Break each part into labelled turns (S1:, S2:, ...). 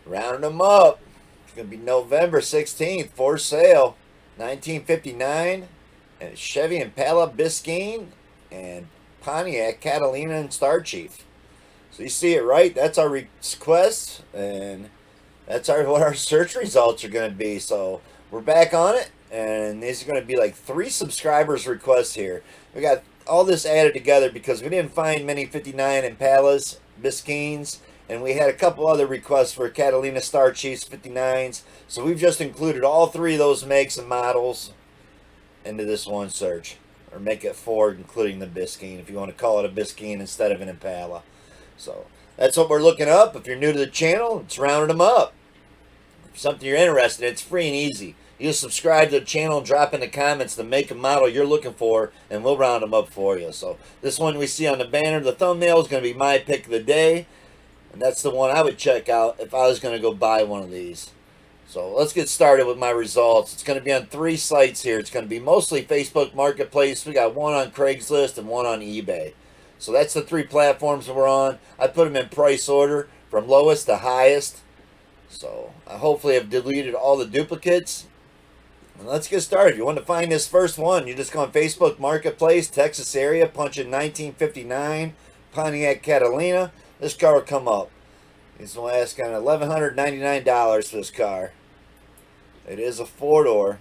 S1: Rounding them up. It's going to be November 16th for sale. 1959 and Chevy Impala Biscayne and Pontiac Catalina and Star Chief. So you see it right. That's our request, and that's what our search results are going to be. So we're back on it, and these are going to be like 3 subscribers requests here. We got all this added together because we didn't find many 59 Impalas, Biscaynes, and we had a couple other requests for CatalinaStar Chiefs 59s. So we've just included all 3 of those makes and models into this one search. Or make it 4, including the Biscayne, if you want to call it a Biscayne instead of an Impala. So that's what we're looking up. If you're new to the channel, it's rounding them up. If something you're interested in, it's free and easy. You just subscribe to the channel and drop in the comments the make and model you're looking for, and we'll round them up for you. So this one we see on the banner, the thumbnail, is going to be my pick of the day. And that's the one I would check out if I was going to go buy one of these. So let's get started with my results. It's going to be on 3 sites here. It's going to be mostly Facebook Marketplace. We got one on Craigslist and one on eBay. So that's the 3 platforms that we're on. I put them in price order from lowest to highest. So I hopefully have deleted all the duplicates. And let's get started. If you want to find this first one, you just go on Facebook Marketplace, Texas area, punch in 1959 Pontiac Catalina. This car will come up. It's going to ask on $1,199 for this car. It is a 4-door.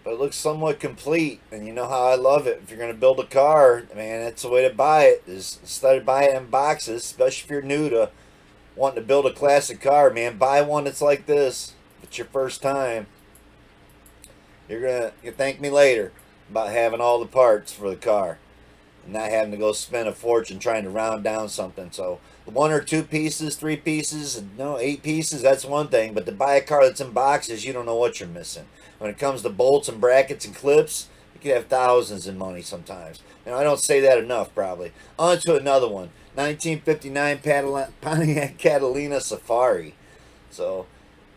S1: But it looks somewhat complete, and you know how I love it. If you're going to build a car, man, that's the way to buy it. Is instead of buying it in boxes, especially if you're new to wanting to build a classic car, man, buy one that's like this. If it's your first time, you're going to thank me later about having all the parts for the car and not having to go spend a fortune trying to round down something. So 1 or 2 pieces, 3 pieces, no, 8 pieces, that's one thing. But to buy a car that's in boxes, you don't know what you're missing. When it comes to bolts and brackets and clips, you could have thousands in money sometimes. And I don't say that enough, probably. On to another one. 1959 Pontiac Catalina Safari. So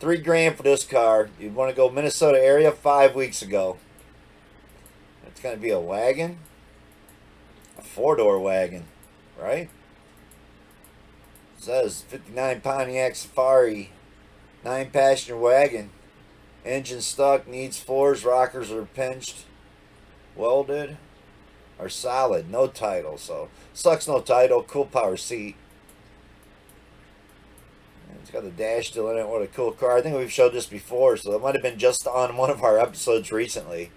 S1: $3,000 for this car. You'd want to go Minnesota area 5 weeks ago. It's going to be a wagon. A 4-door wagon, right? It says 59 Pontiac Safari, 9-passenger wagon. Engine stuck, needs floors, rockers are pinched, welded, are solid, no title. So sucks, no title, cool power seat. And it's got the dash still in it. What a cool car. I think we've showed this before, so it might have been just on one of our episodes recently.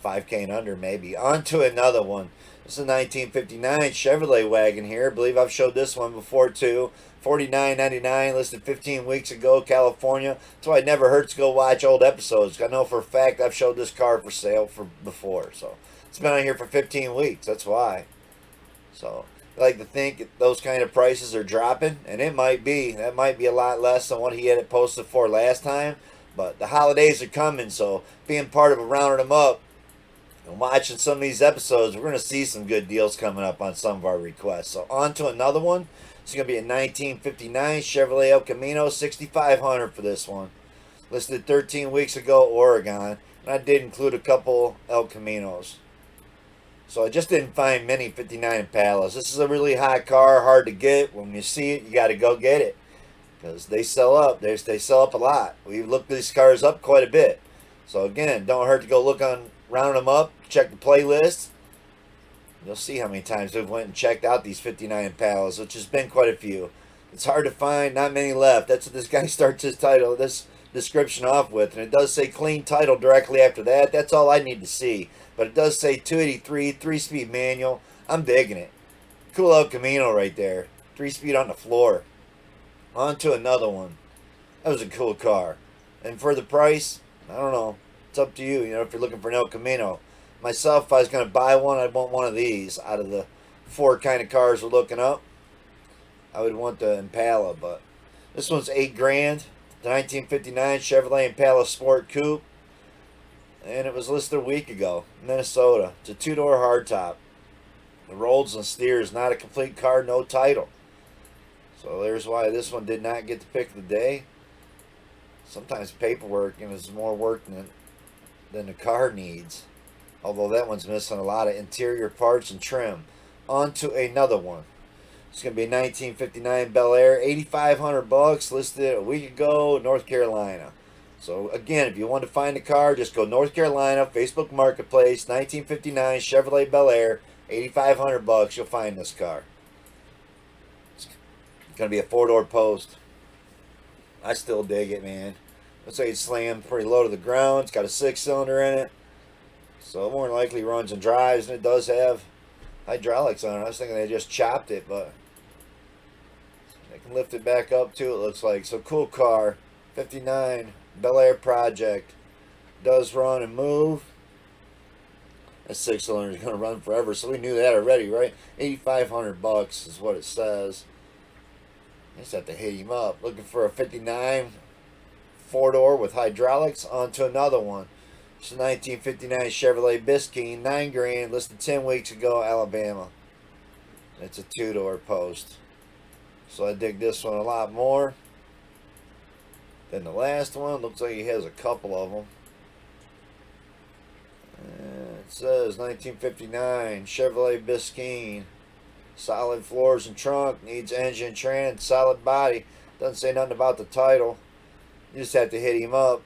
S1: 5K and under, maybe. On to another one. This is a 1959 Chevrolet wagon here. I believe I've showed this one before too. $49.99, listed 15 weeks ago, California. That's why it never hurts to go watch old episodes. I know for a fact I've showed this car for sale before. So it's been on here for 15 weeks. That's why. So I like to think those kind of prices are dropping, and it might be. That might be a lot less than what he had it posted for last time. But the holidays are coming, so being part of a rounding them up and watching some of these episodes, we're going to see some good deals coming up on some of our requests. So on to another one. It's going to be a 1959 Chevrolet El Camino, $6,500 for this one. Listed 13 weeks ago, Oregon. And I did include a couple El Caminos. So I just didn't find many 59 Impalas. This is a really hot car, hard to get. When you see it, you got to go get it. Because they sell up. They sell up a lot. We've looked these cars up quite a bit. So again, don't hurt to go look on Round Them Up. Check the playlist. You'll see how many times we've went and checked out these 59 Impalas, which has been quite a few. It's hard to find, not many left. That's what this guy starts his title, this description off with. And it does say clean title directly after that. That's all I need to see. But it does say 283, 3-speed manual. I'm digging it. Cool El Camino right there. 3-speed on the floor. On to another one. That was a cool car. And for the price, I don't know. It's up to you, if you're looking for an El Camino. Myself, if I was going to buy one, I'd want one of these out of the 4 kind of cars we're looking up. I would want the Impala, but this one's $8,000. The 1959 Chevrolet Impala Sport Coupe. And it was listed a week ago, Minnesota. It's a 2-door hardtop. The rolls and steers, not a complete car, no title. So there's why this one did not get the pick of the day. Sometimes paperwork is more work than the car needs. Although that one's missing a lot of interior parts and trim. On to another one. It's going to be a 1959 Bel Air, $8,500, listed a week ago, North Carolina. So again, if you want to find a car, just go North Carolina, Facebook Marketplace, 1959 Chevrolet Bel Air, $8,500. You'll find this car. It's going to be a 4-door post. I still dig it, man. Looks like it's slammed pretty low to the ground. It's got a 6-cylinder in it, so it more than likely runs and drives, and it does have hydraulics on it. I was thinking they just chopped it, but they can lift it back up too, it looks like. So cool car. 59 Bel Air Project. Does run and move. That 6-cylinder is going to run forever, so we knew that already, right? $8,500 is what it says. I just have to hit him up. Looking for a 59 4-door with hydraulics. On to another one. It's a 1959 Chevrolet Biscayne, $9,000, listed 10 weeks ago, Alabama. It's a 2-door post. So I dig this one a lot more than the last one. Looks like he has a couple of them. It says 1959 Chevrolet Biscayne. Solid floors and trunk. Needs engine, trans, solid body. Doesn't say nothing about the title. You just have to hit him up.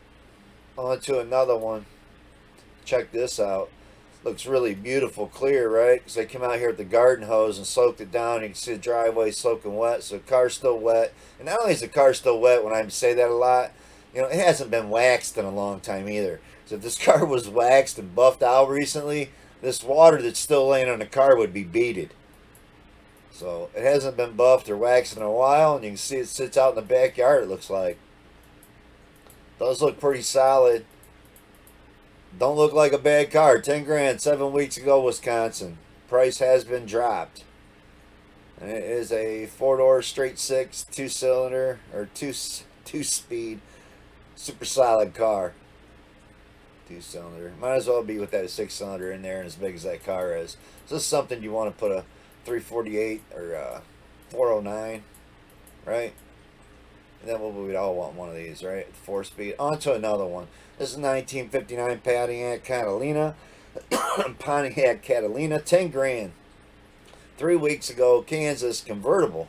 S1: On to another one. Check this out. Looks really beautiful, clear, right? Because they came out here with the garden hose and soaked it down. You can see the driveway soaking wet, so the car's still wet. And not only is the car still wet, when I say that a lot, you know, it hasn't been waxed in a long time either. So if this car was waxed and buffed out recently, this water that's still laying on the car would be beaded. So it hasn't been buffed or waxed in a while, and you can see it sits out in the backyard, it looks like. Does look pretty solid. Don't look like a bad car. $10,000, 7 weeks ago, Wisconsin. Price has been dropped. And it is a 4-door straight 6, 2-cylinder, or two-speed, super solid car. 2-cylinder. Might as well be with that 6-cylinder in there and as big as that car is. So this is something you want to put a 348 or 409, right? And then we'd all want one of these, right? 4-speed. On to another one. This is 1959 Pontiac Catalina. Pontiac Catalina, $10,000. 3 weeks ago, Kansas convertible.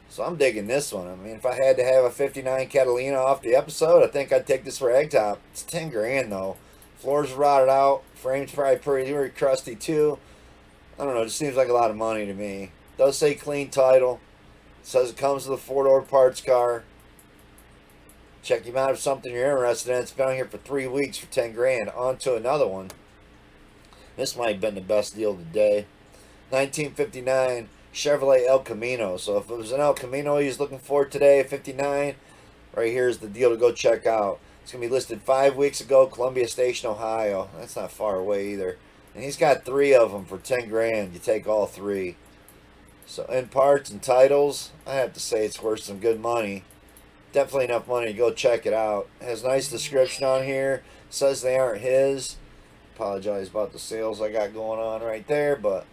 S1: So I'm digging this one. I mean, if I had to have a 59 Catalina off the episode, I think I'd take this for egg top. It's $10,000 though. Floors rotted out. Frame's probably pretty crusty too. I don't know. It just seems like a lot of money to me. It does say clean title. It says it comes with a 4-door parts car. Check him out if something you're interested in. It's been on here for 3 weeks for $10,000. On to another one. This might have been the best deal of the day. 1959 Chevrolet El Camino. So if it was an El Camino he's looking for today, 59, right here's the deal to go check out. It's going to be listed 5 weeks ago, Columbia Station, Ohio. That's not far away either. And he's got 3 of them for $10,000. You take all 3. So in parts and titles, I have to say it's worth some good money. Definitely enough money to go check it out. It has a nice description on here. It says they aren't his. Apologize about the sales I got going on right there, but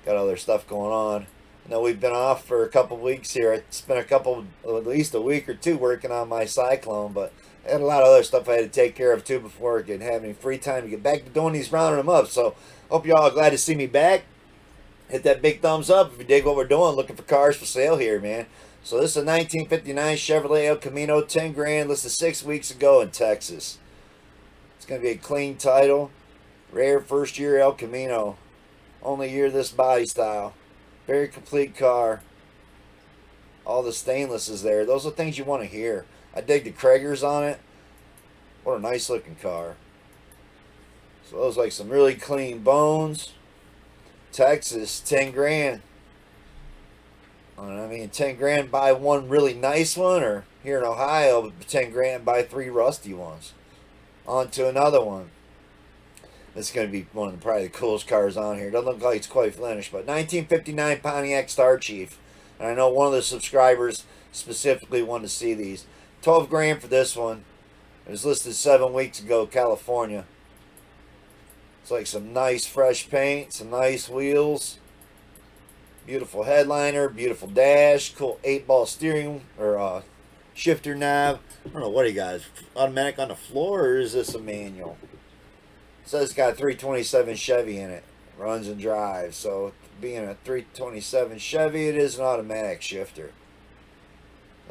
S1: got other stuff going on. I know we've been off for a couple weeks here. I spent at least a week or 2 working on my Cyclone, but I had a lot of other stuff I had to take care of too before I could have any free time to get back to doing these, rounding them up. So hope you all are glad to see me back. Hit that big thumbs up if you dig what we're doing. Looking for cars for sale here, man. So this is a 1959 Chevrolet El Camino, $10,000, listed 6 weeks ago in Texas. It's going to be a clean title. Rare first year El Camino. Only year this body style. Very complete car. All the stainless is there. Those are things you want to hear. I dig the Kragers on it. What a nice looking car. So those like some really clean bones. Texas, $10,000. I mean, $10,000 buy one really nice one, or here in Ohio, $10,000 buy 3 rusty ones. On to another one. This is going to be one of probably the coolest cars on here. Doesn't look like it's quite finished, but 1959 Pontiac Star Chief. And I know one of the subscribers specifically wanted to see these. $12,000 for this one. It was listed 7 weeks ago, California. It's like some nice fresh paint, some nice wheels. Beautiful headliner, beautiful dash, cool 8-ball steering or shifter knob. I don't know what he got. Automatic on the floor, or is this a manual? It says it's got a 327 Chevy in it. runs and drives. So being a 327 Chevy, it is an automatic shifter.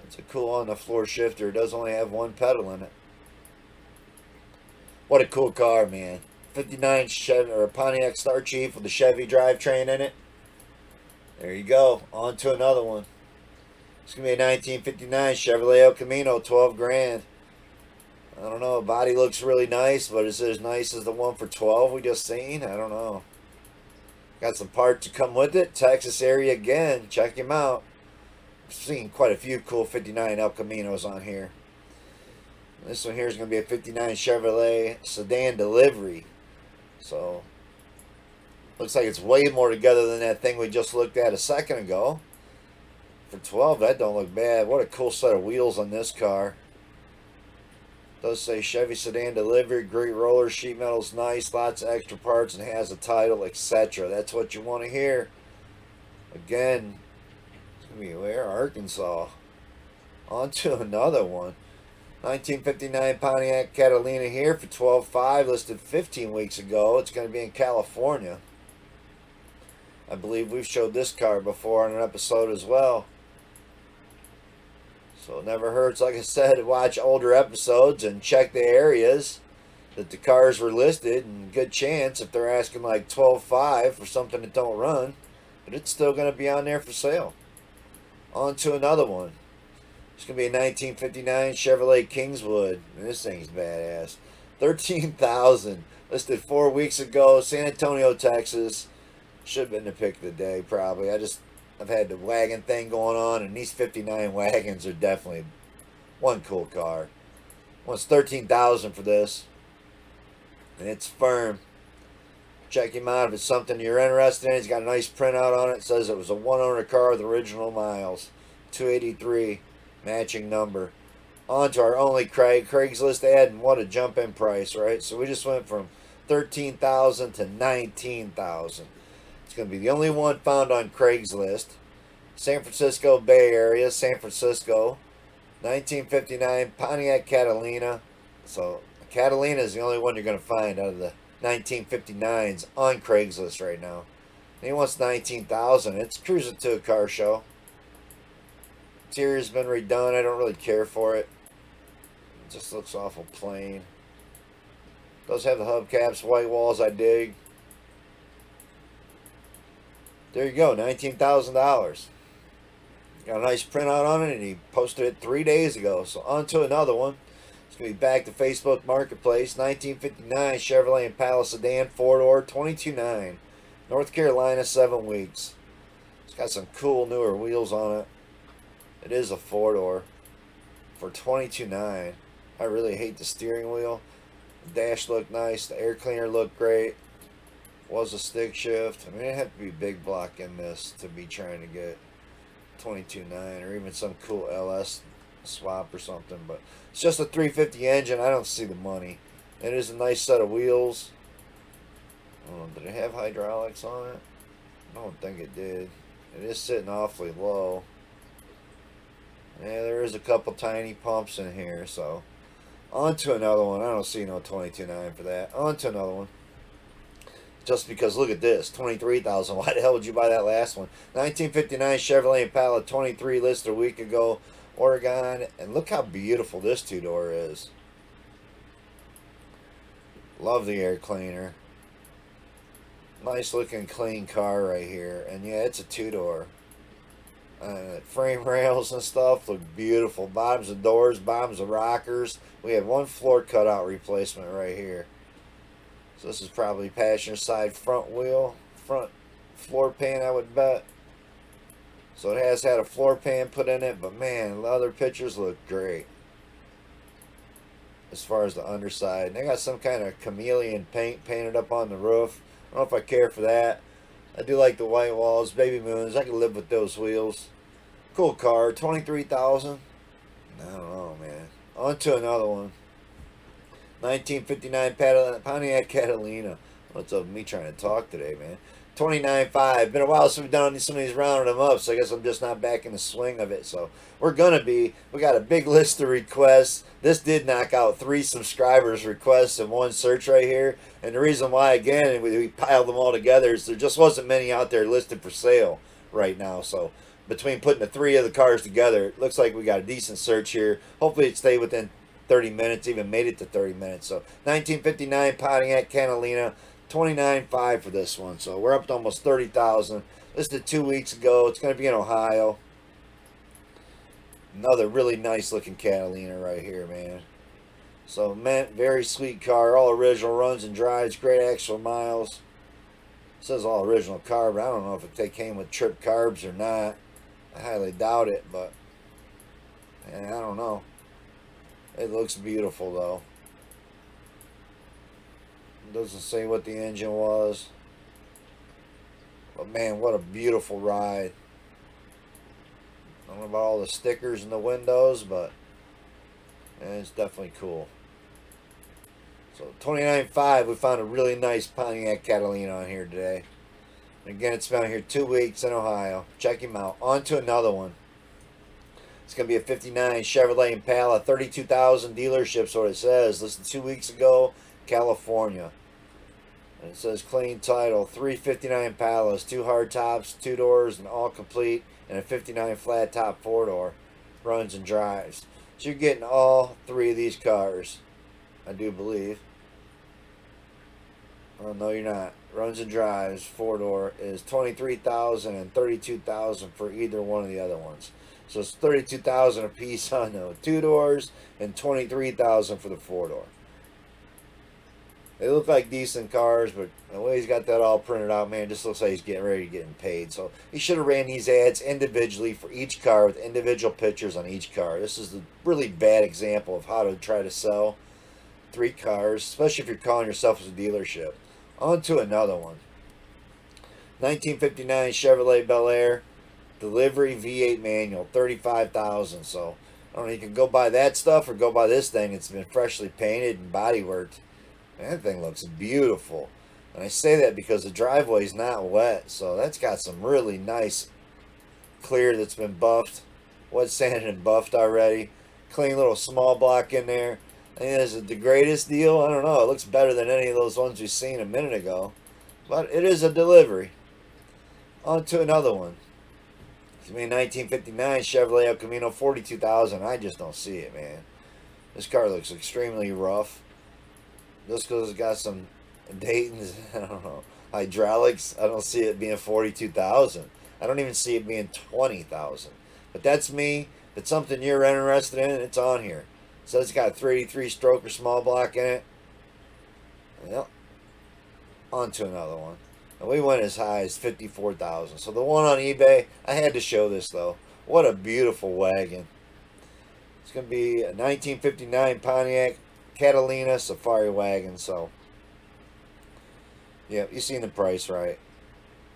S1: It's a cool on the floor shifter. It does only have one pedal in it. What a cool car, man. 59 Chevy or Pontiac Star Chief with the Chevy drivetrain in it. There you go. On to another one. It's gonna be a 1959 Chevrolet El Camino, 12 grand. I don't know. Body looks really nice, but is it as nice as the one for 12 we just seen? I don't know. Got some parts to come with it. Texas area again. Check him out. I've seen quite a few cool 59 El Caminos on here. This one here is going to be a 59 Chevrolet sedan delivery. So, looks like it's way more together than that thing we just looked at a second ago. For 12, that don't look bad. What a cool set of wheels on this car. Does say Chevy sedan delivery, great roller, sheet metal's nice, lots of extra parts, and has a title, etc. That's what you want to hear. Again, it's going to be where? Arkansas. On to another one. 1959 Pontiac Catalina here for $12,500, listed 15 weeks ago. It's going to be in California. I believe we've showed this car before on an episode as well. So it never hurts, like I said, to watch older episodes and check the areas that the cars were listed. And good chance if they're asking like $12,500 for something that don't run, but it's still going to be on there for sale. On to another one. It's going to be a 1959 Chevrolet Kingswood. And this thing's badass. $13,000. Listed 4 weeks ago. San Antonio, Texas. Should have been the pick of the day, probably. I've had the wagon thing going on, and these 59 wagons are definitely one cool car. Wants $13,000 for this. And it's firm. Check him out if it's something you're interested in. He's got a nice printout on it. It says it was a one-owner car with original miles. 283. Matching number. On to our only Craigslist ad, and what a jump in price, right? So we just went from $13,000 to $19,000. It's going to be the only one found on Craigslist. San Francisco Bay Area, San Francisco. 1959 Pontiac Catalina. So Catalina is the only one you're going to find out of the 1959s on Craigslist right now. And he wants $19,000. It's cruising to a car show. Interior's been redone. I don't really care for it. It just looks awful plain. Does have the hubcaps, white walls, I dig. There you go, $19,000. Got a nice printout on it, and he posted it 3 days ago. So on to another one. It's going to be back to Facebook Marketplace. 1959 Chevrolet Impala sedan, 4-door, $22,900. North Carolina, 7 weeks. It's got some cool newer wheels on it. It is a 4-door for $22,900. I really hate the steering wheel. The dash looked nice. The air cleaner looked great. Was a stick shift. I mean, it had to be big block in this to be trying to get $22,900 or even some cool LS swap or something. But it's just a 350 engine. I don't see the money. It is a nice set of wheels. Did it have hydraulics on it? I don't think it did. It is sitting awfully low. Yeah, there is a couple tiny pumps in here. So on to another one. I don't see no $22,900 for that. On to another one. Just because, look at this, $23,000. Why the hell would you buy that last one? 1959 Chevrolet Impala, 23 listed a week ago, Oregon. And look how beautiful this two-door is. Love the air cleaner. Nice looking clean car right here. And yeah, it's a two-door. Frame rails and stuff look beautiful. Bottoms of doors, bottoms of rockers. We have one floor cutout replacement right here. So this is probably passenger side front wheel, front floor pan, I would bet. So it has had a floor pan put in it, but man, the other pictures look great. As far as the underside. And they got some kind of chameleon paint painted up on the roof. I don't know if I care for that. I do like the white walls, baby moons. I can live with those wheels. Cool car, $23,000. I don't know, man. On to another one. 1959 Pontiac Catalina. What's up with me trying to talk today, man? 29.5. Been a while since we've done some of these rounding them up, so I guess I'm just not back in the swing of it. So we're gonna be. We got a big list of requests. This did knock out 3 subscribers' requests in one search right here, and the reason why, again, we piled them all together is there just wasn't many out there listed for sale right now. So between putting the 3 of the cars together, it looks like we got a decent search here. Hopefully it stayed within 30 minutes, even made it to 30 minutes. So 1959 Pontiac Catalina. 29.5 for this one, so we're up to almost 30,000. Listed 2 weeks ago. It's going to be in Ohio. Another really nice looking Catalina right here, man. So, man, very sweet car. All original, runs and drives, great actual miles. It says all original car, but I don't know if they came with trip carbs or not. I highly doubt it, but I don't know. It looks beautiful though. Doesn't say what the engine was. But man, what a beautiful ride. I don't know about all the stickers in the windows, but man, it's definitely cool. So 29.5, we found a really nice Pontiac Catalina on here today. Again, it's been here 2 weeks in Ohio. Check him out. On to another one. It's going to be a 59 Chevrolet Impala, 32,000 dealership, so it says. Listed 2 weeks ago, California. And it says clean title, 359 Impalas, 2 hard tops, 2 doors, and all complete, and a 59 flat top 4-door. Runs and drives. So you're getting all 3 of these cars, I do believe. Oh, no, you're not. Runs and drives 4-door is 23,000 and 32,000 for either one of the other ones. So it's 32,000 a piece on the 2 doors and 23,000 for the 4-door. They look like decent cars, but the way he's got that all printed out, man, just looks like he's getting ready to get paid. So he should have ran these ads individually for each car with individual pictures on each car. This is a really bad example of how to try to sell 3 cars, especially if you're calling yourself as a dealership. On to another one. 1959 Chevrolet BEALER, delivery V8 manual, 35,000. So I don't know, you can go buy that stuff or go buy this thing. It's been freshly painted and body worked. That thing looks beautiful. And I say that because the driveway is not wet. So that's got some really nice clear that's been buffed. Wet sanded and buffed already. Clean little small block in there. I think this is the greatest deal. I don't know. It looks better than any of those ones we've seen a minute ago. But it is a delivery. On to another one. It's going to be a 1959 Chevrolet El Camino, 42,000. I just don't see it, man. This car looks extremely rough. Just because it's got some Dayton's, I don't know, hydraulics, I don't see it being 42,000. I don't even see it being 20,000. But that's me. If it's something you're interested in, it's on here. So it's got a 383 stroke or small block in it. Yep. On to another one. And we went as high as 54,000. So the one on eBay, I had to show this though. What a beautiful wagon. It's going to be a 1959 Pontiac Catalina Safari wagon. So yeah, you seen the price, right?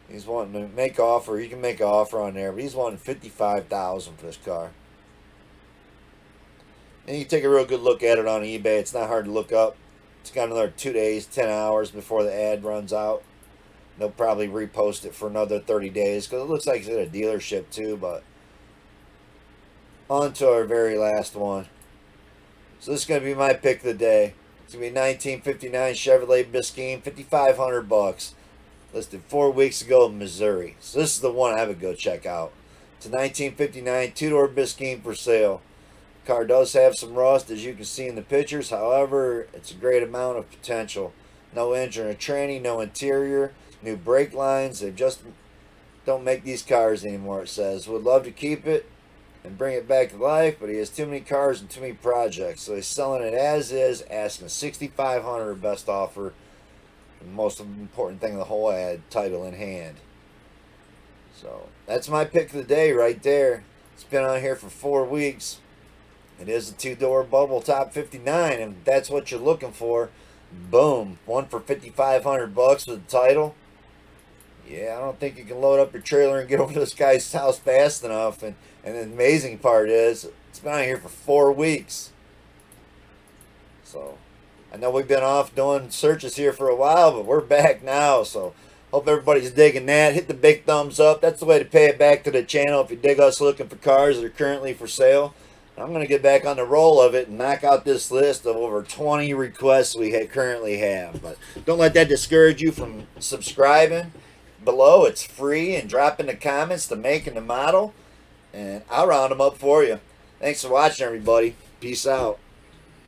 S1: He's wanting to make offer. You can make an offer on there, but he's wanting 55,000 for this car. And you take a real good look at it on eBay. It's not hard to look up. It's got another 2 days, 10 hours before the ad runs out. They'll probably repost it for another 30 days because it looks like it's at a dealership too. But on to our very last one. So this is going to be my pick of the day. It's going to be a 1959 Chevrolet BEALER, 5,500 bucks. Listed 4 weeks ago in Missouri. So this is the one I would go check out. It's a 1959 two-door BEALER for sale. The car does have some rust, as you can see in the pictures. However, it's a great amount of potential. No engine or tranny, no interior, new brake lines. They just don't make these cars anymore, it says. Would love to keep it and bring it back to life, but he has too many cars and too many projects. So he's selling it as is, asking $6,500 best offer. The most important thing of the whole ad, title in hand. So that's my pick of the day right there. It's been on here for 4 weeks. It is a two-door bubble top 59, and that's what you're looking for. Boom, one for 5,500 bucks with the title. Yeah, I don't think you can load up your trailer and get over to this guy's house fast enough. And the amazing part is, it's been on here for 4 weeks. So I know we've been off doing searches here for a while, but we're back now. So Hope everybody's digging that. Hit the big thumbs up. That's the way to pay it back to the channel if you dig us looking for cars that are currently for sale. I'm going to get back on the roll of it and knock out this list of over 20 requests we currently have. But don't let that discourage you from subscribing below. It's free, and drop in the comments the make and the model, and I'll round them up for you. Thanks for watching, everybody. Peace out.